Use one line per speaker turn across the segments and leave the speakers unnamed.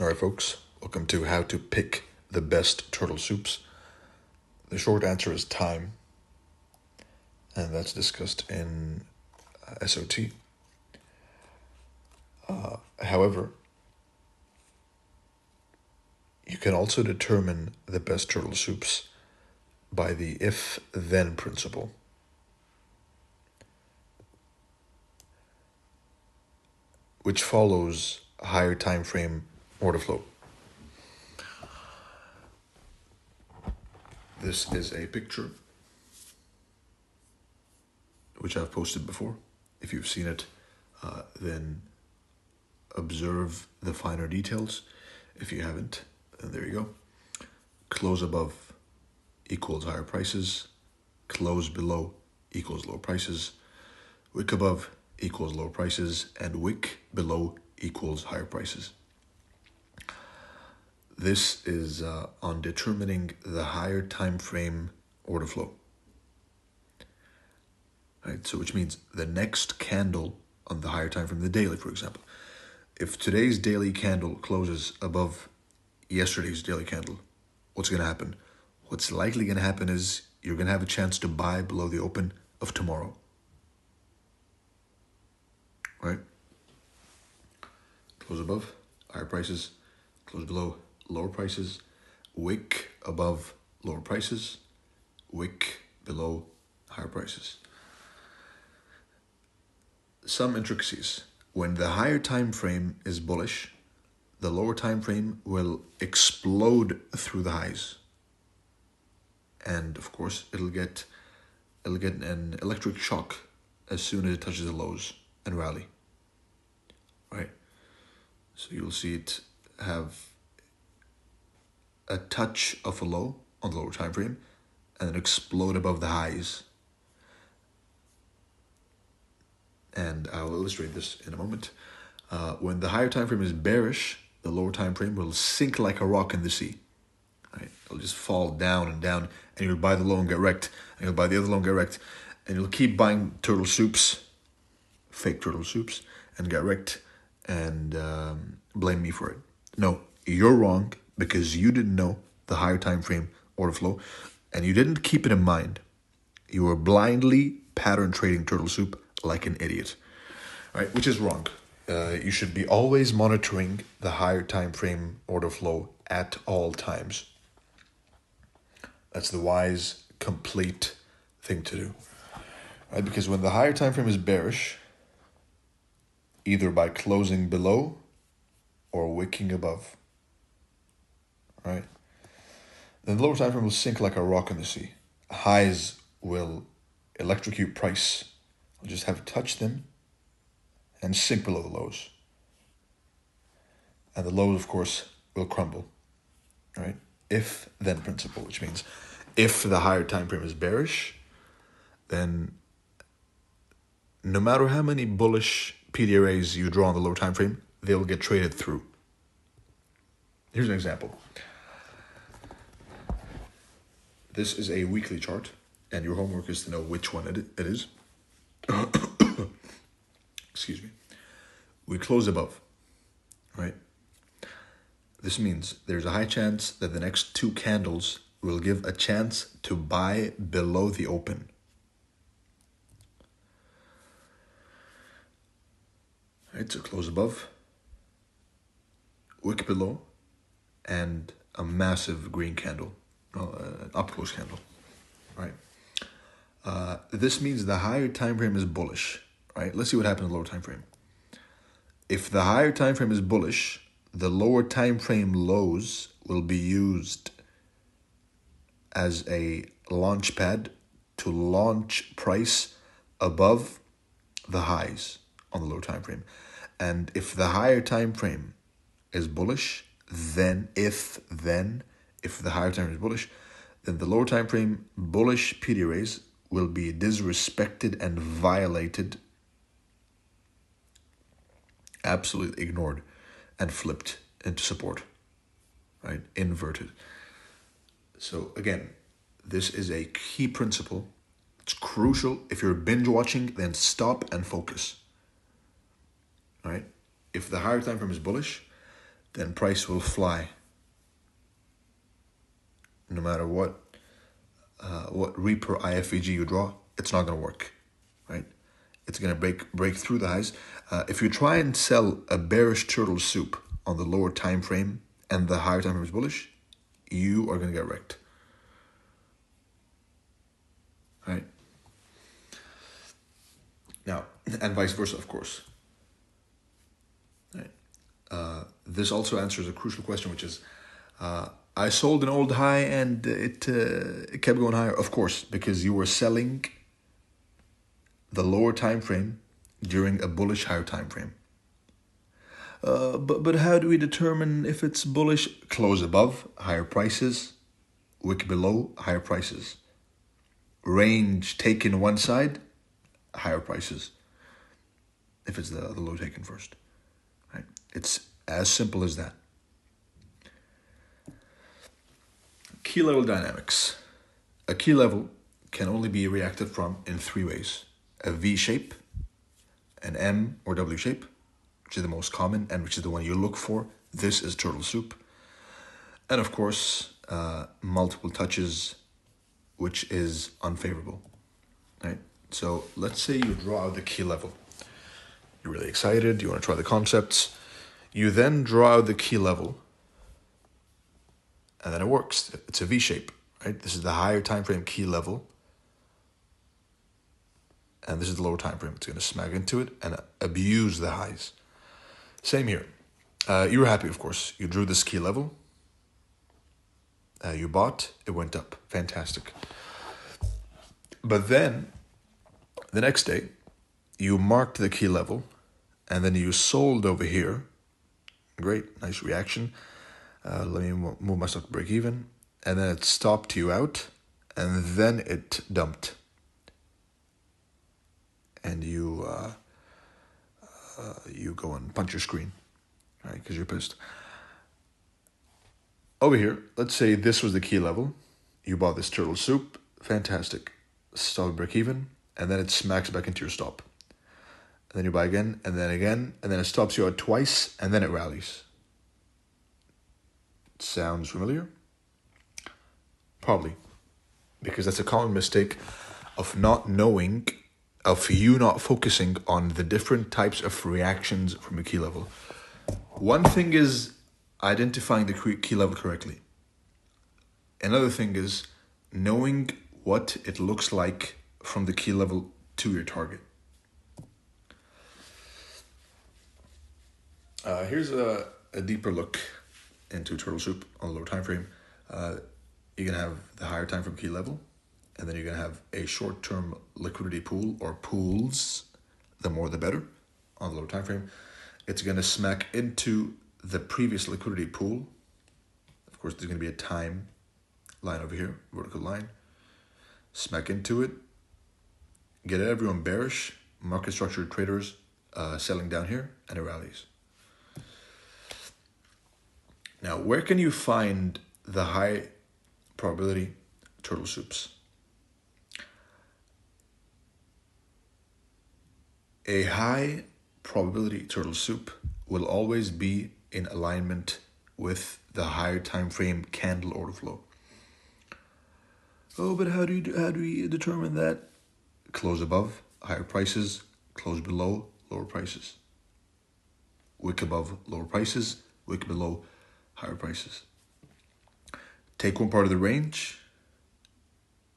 All right, folks, welcome to how to pick the best turtle soups. The short answer is time, and that's discussed in SOT. However, you can also determine the best turtle soups by the if-then principle. Which follows a higher time frame order flow. This is a picture which I've posted before. If you've seen it, then observe the finer details. If you haven't, then there you go. Close above equals higher prices. Close below equals low prices. Wick above equals low prices. And wick below equals higher prices. This is on determining the higher time frame order flow. Right, so which means the next candle on the higher time frame, the daily, for example. If today's daily candle closes above yesterday's daily candle, what's going to happen? What's likely going to happen is you're going to have a chance to buy below the open of tomorrow. Right? Close above, higher prices. Close below, lower prices. Wick above, lower prices. Wick below, higher prices. Some intricacies. When the higher time frame is bullish, the lower time frame will explode through the highs. And of course, it'll get an electric shock as soon as it touches the lows and rally. Right? So you'll see it have a touch of a low on the lower time frame and then explode above the highs. And I'll illustrate this in a moment. When the higher time frame is bearish, the lower time frame will sink like a rock in the sea. Right? It'll just fall down and down, and you'll buy the low and get wrecked, and you'll buy the other low and get wrecked, and you'll keep buying turtle soups, fake turtle soups, and get wrecked, and blame me for it. No, you're wrong because you didn't know the higher time frame order flow, and you didn't keep it in mind. You were blindly pattern trading turtle soup like an idiot, right? Which is wrong. You should be always monitoring the higher time frame order flow at all times. That's the wise, complete thing to do, right? Because when the higher time frame is bearish, either by closing below or wicking above, right? Then the lower time frame will sink like a rock in the sea. Highs will electrocute price. You'll just have to touch them and sink below the lows. And the lows, of course, will crumble, right? If-then principle, which means if the higher time frame is bearish, then no matter how many bullish PDRAs you draw on the lower time frame, they'll get traded through. Here's an example. This is a weekly chart, and your homework is to know which one it is. Excuse me. We close above, right? This means there's a high chance that the next two candles will give a chance to buy below the open. Right, so close above, wick below, and a massive green candle, an up close candle, right? This means the higher time frame is bullish, right? Let's see what happens in the lower time frame. If the higher time frame is bullish, the lower time frame lows will be used as a launch pad to launch price above the highs on the lower time frame. And if the higher time frame is bullish, then if the higher time frame is bullish, then the lower time frame bullish PDRAs will be disrespected and violated, absolutely ignored, and flipped into support, right? Inverted. So again, this is a key principle. It's crucial. If you're binge watching, then stop and focus, right? If the higher time frame is bullish, then price will fly. No matter what Reaper IFVG you draw, it's not going to work, right? It's going to break through the highs. If you try and sell a bearish turtle soup on the lower time frame and the higher time frame is bullish, you are going to get wrecked, right? Now, and vice versa, of course. Right. This also answers a crucial question, which is, I sold an old high and it kept going higher. Of course, because you were selling the lower time frame during a bullish higher time frame. But how do we determine if it's bullish? Close above, higher prices. Wick below, higher prices. Range taken one side, higher prices. If it's the low taken first, right? It's as simple as that. Key level dynamics. A key level can only be reacted from in three ways: a V shape, an M or W shape, which is the most common and which is the one you look for. This is turtle soup. And of course, multiple touches, which is unfavorable, right? So let's say you draw out the key level. You're really excited, you want to try the concepts. You then draw out the key level, and then it works. It's a V shape, right? This is the higher time frame key level, and this is the lower time frame. It's going to smack into it and abuse the highs. Same here. You were happy, of course. You drew this key level. You bought, it went up. Fantastic. But then, the next day, you marked the key level, and then you sold over here. Great, nice reaction. Let me move my stock to break even. And then it stopped you out, and then it dumped. And you go and punch your screen, right? Because you're pissed. Over here, let's say this was the key level. You bought this turtle soup. Fantastic. Stop break even, and then it smacks back into your stop. And then you buy again, and then it stops you out twice, and then it rallies. Sounds familiar? Probably. Because that's a common mistake of not knowing, of you not focusing on the different types of reactions from a key level. One thing is identifying the key level correctly. Another thing is knowing what it looks like from the key level to your target. Here's a deeper look into turtle soup on the lower time frame. You're going to have the higher time frame key level, and then you're going to have a short-term liquidity pool or pools, the more the better, on the lower time frame. It's going to smack into the previous liquidity pool. Of course, there's going to be a time line over here, vertical line. Smack into it. Get everyone bearish, market structure traders selling down here, and it rallies. Now, where can you find the high probability turtle soups? A high probability turtle soup will always be in alignment with the higher time frame candle order flow. Oh, but how do we determine that? Close above, higher prices. Close below, lower prices. Wick above, lower prices. Wick below, higher prices. Take one part of the range,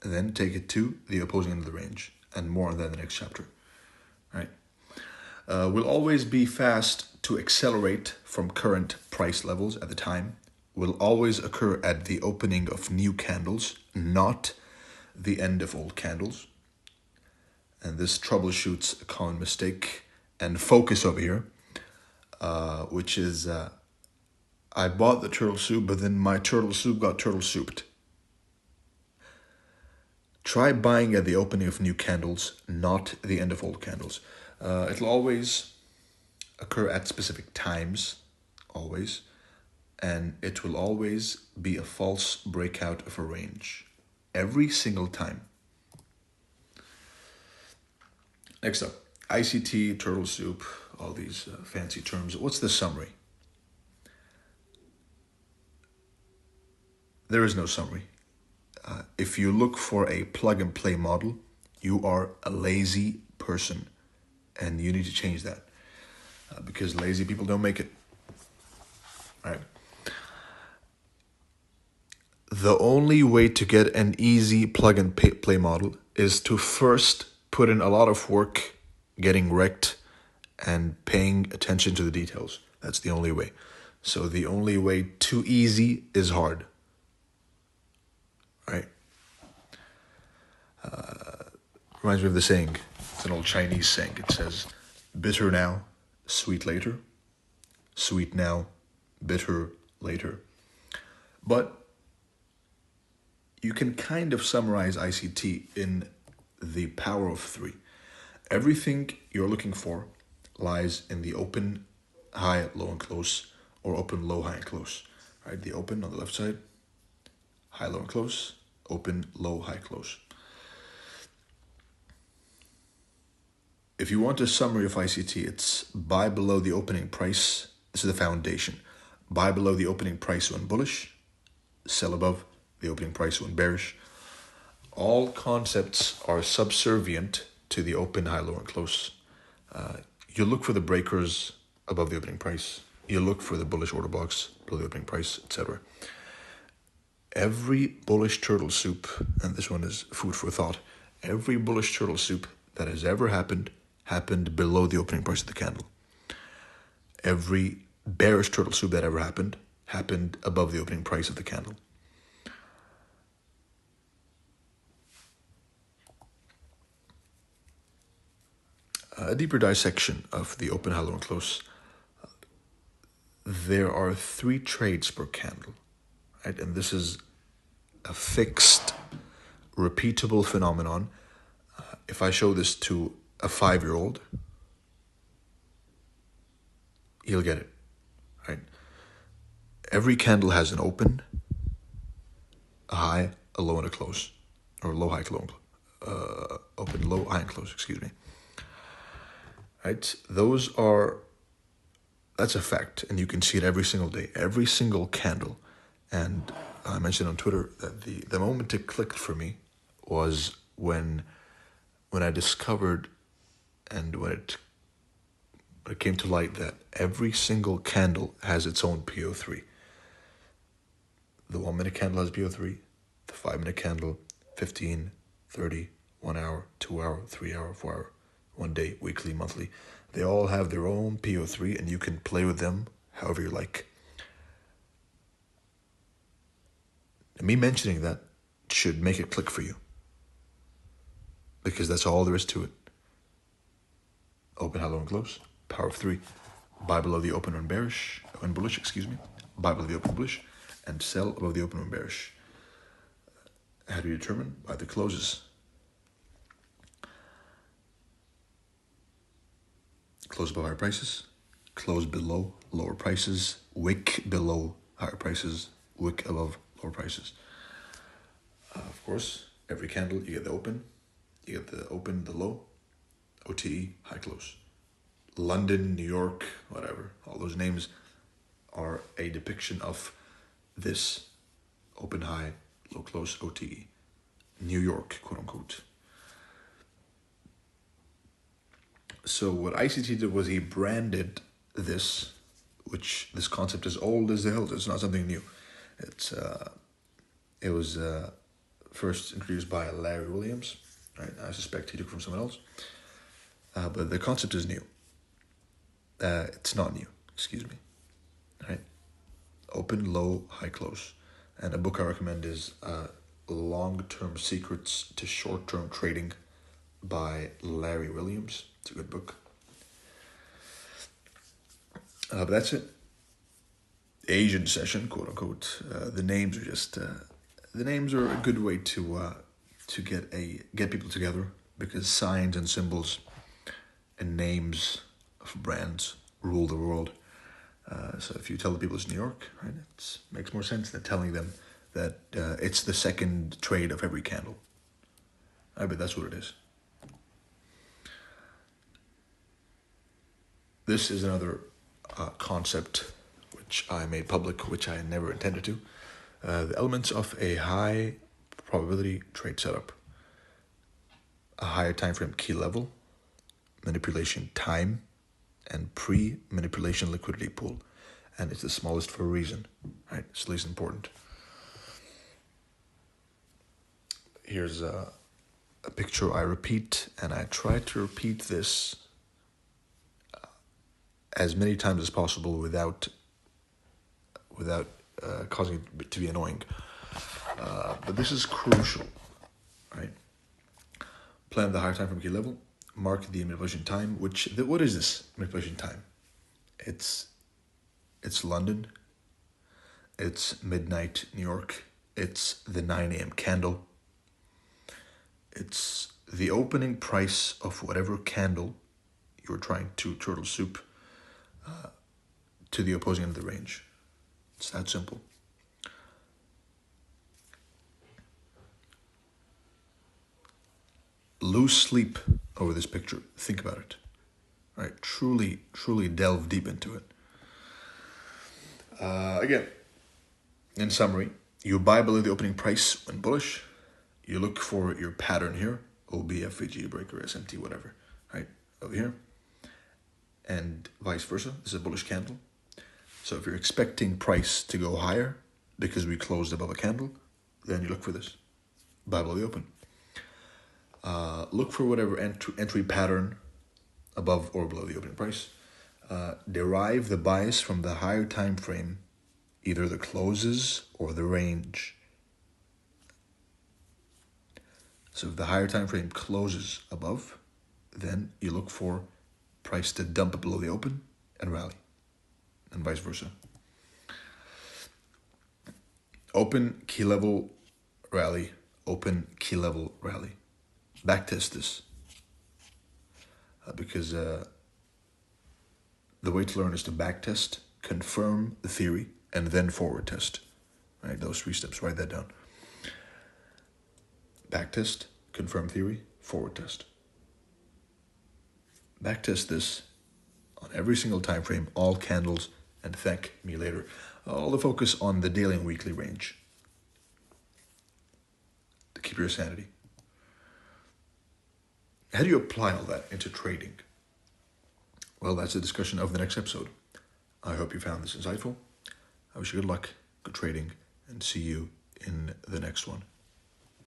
and then take it to the opposing end of the range, and more on that in the next chapter. Right? Will always be fast to accelerate from current price levels at the time. Will always occur at the opening of new candles, not the end of old candles. And this troubleshoots a common mistake and focus over here, which is I bought the turtle soup, but then my turtle soup got turtle souped. Try buying at the opening of new candles, not the end of old candles. It'll always occur at specific times, always, and it will always be a false breakout of a range, every single time. Next up, ICT, turtle soup, all these fancy terms. What's the summary? there is no summary. If you look for a plug and play model, you are a lazy person, and you need to change that, because lazy people don't make it. All right. The only way to get an easy plug and play model is to first put in a lot of work getting wrecked and paying attention to the details. That's the only way. So the only way too easy is hard. Right? Reminds me of the saying. It's an old Chinese saying. It says, bitter now, sweet later. Sweet now, bitter later. But you can kind of summarize ICT in the power of three. Everything you're looking for lies in the open, high, low, and close, or open, low, high, and close. Right? The open on the left side, high, low, and close, open, low, high, close. If you want a summary of ICT, it's buy below the opening price. This is the foundation. Buy below the opening price when bullish, sell above the opening price when bearish. All concepts are subservient to the open, high, low, and close. You look for the breakers above the opening price. You look for the bullish order box below the opening price, etc. Every bullish turtle soup, and this one is food for thought, every bullish turtle soup that has ever happened below the opening price of the candle. Every bearish turtle soup that ever happened above the opening price of the candle. A deeper dissection of the open, high, low, and close. There are 3 trades per candle, right? And this is a fixed, repeatable phenomenon. If I show this to a 5-year-old, he'll get it, right? Every candle has an open, a high, a low, and a close, or low, high, low, open, low, high, and close. Excuse me. Right? That's a fact, and you can see it every single day, every single candle. And I mentioned on Twitter that the moment it clicked for me was when I discovered, and when it came to light, that every single candle has its own PO3. The 1-minute candle has PO3, the 5-minute candle, 15, 30, 1 hour, 2 hour, 3 hour, 4 hour, 1 day, weekly, monthly. They all have their own PO3, and you can play with them however you like. And me mentioning that should make it click for you, because that's all there is to it. Open, high, low, and close. Power of 3. Buy below the open when bullish, Buy below the open bullish, and sell above the open when bearish. How do you determine? By the closes. Close above higher prices, close below lower prices, wick below higher prices, wick above lower prices. Of course, every candle you get the open, the low, OTE, high close. London, New York, whatever, all those names are a depiction of this open, high, low, close, OTE. New York, quote unquote. So what ICT did was he branded this, which this concept is old as the hell. It's not something new. It was first introduced by Larry Williams. Right? I suspect he took it from someone else. But the concept is new. It's not new. Excuse me. Right? Open, low, high, close. And a book I recommend is Long-Term Secrets to Short-Term Trading by Larry Williams. It's a good book. But that's it. Asian session, quote unquote. The names are just the names are a good way to get people together, because signs and symbols and names of brands rule the world. So if you tell the people it's New York, right, it makes more sense than telling them that it's the second trade of every candle. I bet that's what it is. This is another concept which I made public, which I never intended to. The elements of a high probability trade setup. A higher time frame key level, manipulation time, and pre-manipulation liquidity pool. And it's the smallest for a reason, right? It's least important. Here's a picture I repeat, and I try to repeat this as many times as possible without causing it to be annoying. But this is crucial, right? Plan the higher time frame key level, mark the manipulation time, what is this manipulation time? It's London, it's midnight New York, it's the 9 a.m. candle, it's the opening price of whatever candle you're trying to turtle soup to the opposing end of the range. It's that simple. Lose sleep over this picture. Think about it. Right? Truly delve deep into it. Again, in summary, you buy below the opening price when bullish. You look for your pattern here, OB, FVG, breaker, SMT, whatever, right? Over here. And vice versa. This is a bullish candle. So if you're expecting price to go higher because we closed above a candle, then you look for this. Buy below the open. Look for whatever entry pattern above or below the opening price. Derive the bias from the higher time frame, either the closes or the range. So if the higher time frame closes above, then you look for price to dump below the open and rally, and vice versa. Open key level rally, open key level rally. Backtest this because the way to learn is to backtest, confirm the theory, and then forward test. Right, those 3 steps. Write that down. Backtest, confirm theory, forward test. Backtest this on every single time frame, all candles, and thank me later. All the focus on the daily and weekly range to keep your sanity. How do you apply all that into trading? Well, that's a discussion of the next episode. I hope you found this insightful. I wish you good luck, good trading, and see you in the next one.